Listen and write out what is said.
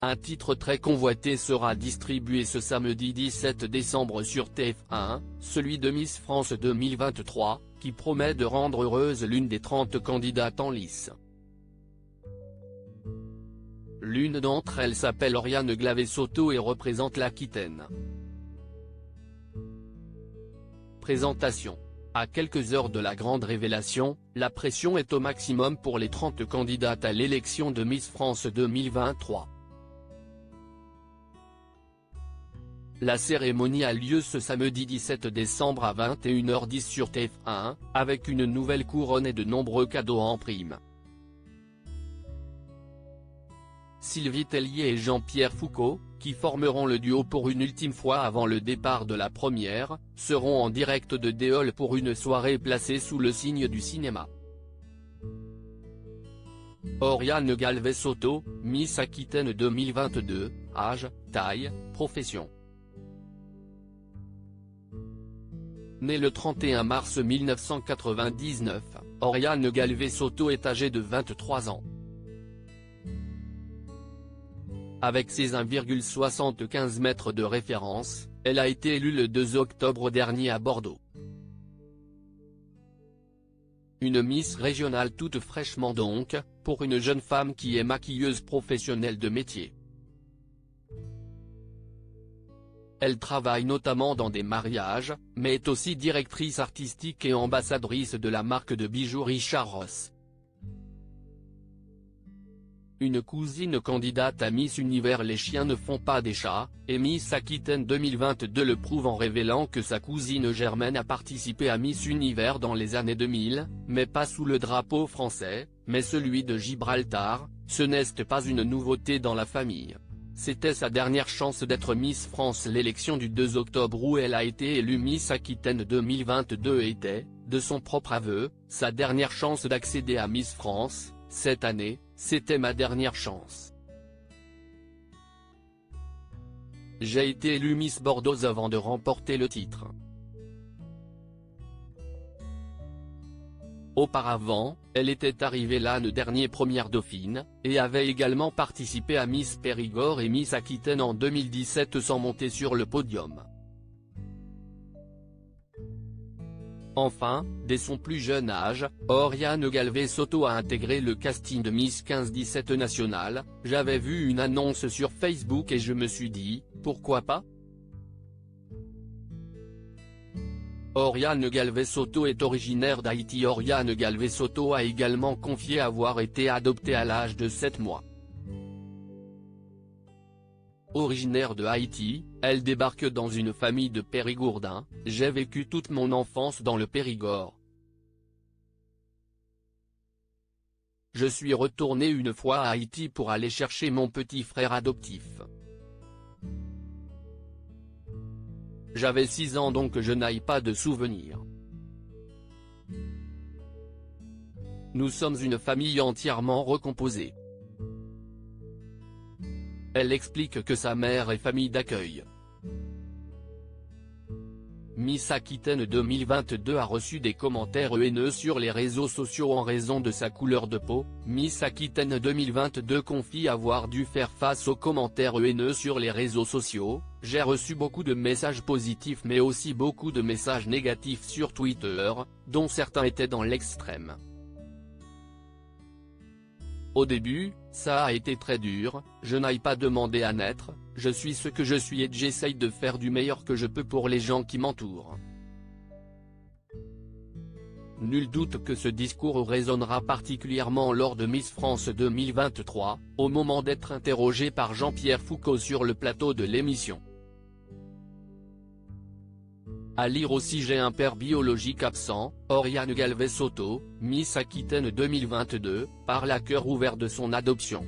Un titre très convoité sera distribué ce samedi 17 décembre sur TF1, celui de Miss France 2023, qui promet de rendre heureuse l'une des 30 candidates en lice. L'une d'entre elles s'appelle Oriane Glavé-Soto et représente l'Aquitaine. Présentation. À quelques heures de la grande révélation, la pression est au maximum pour les 30 candidates à l'élection de Miss France 2023. La cérémonie a lieu ce samedi 17 décembre à 21h10 sur TF1, avec une nouvelle couronne et de nombreux cadeaux en prime. Sylvie Tellier et Jean-Pierre Foucault, qui formeront le duo pour une ultime fois avant le départ de la première, seront en direct de Déole pour une soirée placée sous le signe du cinéma. Oriane Glavé-Soto, Miss Aquitaine 2022, âge, taille, profession. Née le 31 mars 1999, Oriane Glavé-Soto est âgée de 23 ans. Avec ses 1,75 mètres de référence, elle a été élue le 2 octobre dernier à Bordeaux. Une Miss régionale toute fraîchement donc, pour une jeune femme qui est maquilleuse professionnelle de métier. Elle travaille notamment dans des mariages, mais est aussi directrice artistique et ambassadrice de la marque de bijoux Richard Ross. Une cousine candidate à Miss Univers Les chiens ne font pas des chats, et Miss Aquitaine 2022 le prouve en révélant que sa cousine Germaine a participé à Miss Univers dans les années 2000, mais pas sous le drapeau français, mais celui de Gibraltar. Ce n'est pas une nouveauté dans la famille. C'était sa dernière chance d'être Miss France. L'élection du 2 octobre où elle a été élue Miss Aquitaine 2022 était, de son propre aveu, sa dernière chance d'accéder à Miss France. Cette année, c'était ma dernière chance. J'ai été élue Miss Bordeaux avant de remporter le titre. Auparavant, elle était arrivée l'année dernière première dauphine, et avait également participé à Miss Périgord et Miss Aquitaine en 2017 sans monter sur le podium. Enfin, dès son plus jeune âge, Oriane Glavé-Soto a intégré le casting de Miss 15-17 national. J'avais vu une annonce sur Facebook et je me suis dit, pourquoi pas ? Oriane Glavé-Soto est originaire d'Haïti. Oriane Glavé-Soto a également confié avoir été adoptée à l'âge de 7 mois. Originaire de Haïti, elle débarque dans une famille de Périgourdins. J'ai vécu toute mon enfance dans le Périgord. Je suis retourné une fois à Haïti pour aller chercher mon petit frère adoptif. J'avais 6 ans donc je n'ai pas de souvenirs. Nous sommes une famille entièrement recomposée. Elle explique que sa mère est famille d'accueil. Miss Aquitaine 2022 a reçu des commentaires haineux sur les réseaux sociaux en raison de sa couleur de peau. Miss Aquitaine 2022 confie avoir dû faire face aux commentaires haineux sur les réseaux sociaux. J'ai reçu beaucoup de messages positifs mais aussi beaucoup de messages négatifs sur Twitter, dont certains étaient dans l'extrême. Au début, ça a été très dur, je n'ai pas demandé à naître, je suis ce que je suis et j'essaye de faire du meilleur que je peux pour les gens qui m'entourent. Nul doute que ce discours résonnera particulièrement lors de Miss France 2023, au moment d'être interrogé par Jean-Pierre Foucault sur le plateau de l'émission. À lire aussi j'ai un père biologique absent. Oriane Glavé-Soto, Miss Aquitaine 2022, parle à cœur ouvert de son adoption.